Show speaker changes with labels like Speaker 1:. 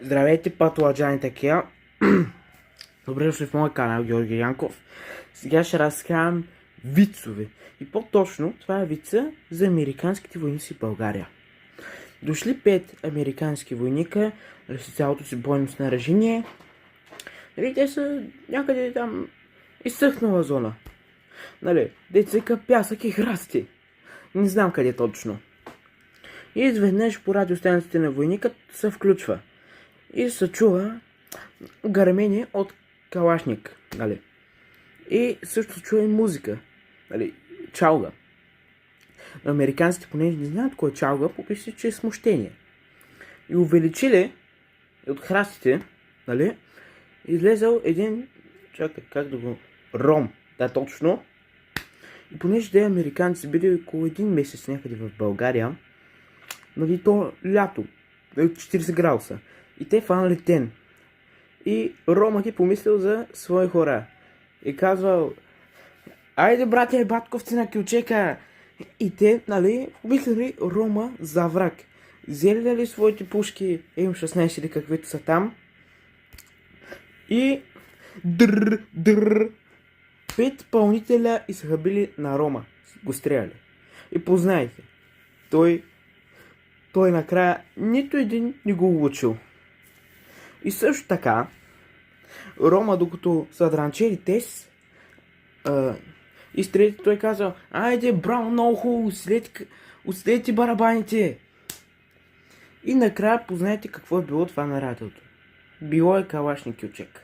Speaker 1: Здравейте, патоладжани такива. Добре дошли в моя канал, Георги Янков. Сега ще разкривам вицове. И по-точно, това е вица за американските войници в България. Дошли 5 американски войника с цялото си бойно снаряжение. Нали, те са някъде там изсъхнала зона. Нали, деца вика пясък и храсти. Не знам къде точно. И изведнъж по радиостанцията на войникът се включва. И се чува гърмение от калашник, нали. И също чува и музика, нали, чалга. Американците, понеже не знаят кой е чалга, пописи, че е смущение. И увеличили от храстите, нали, излезал един, чакай, как да го, ром, да, точно. И понеже те американци били около един месец някъде в България, нали, то лято, 40 градуса. И те фанали тен. И Ромът е помислил за свои хора. И казвал: айде, братя и батковци на Кючека! И те, нали, помислили Рома за враг. Взели ли своите пушки М16 или каквито са там. И дър. 5 пълнителя изхъбили на Рома. Го стреляли. И познайте, той накрая нито един не го учил. И също така, Рома, докато са дранчели тез, и стрелите, той казал: айде, браво, много хубаво, отследите барабаните. И накрая познайте какво е било това на радиото. Било е калашник Кючек.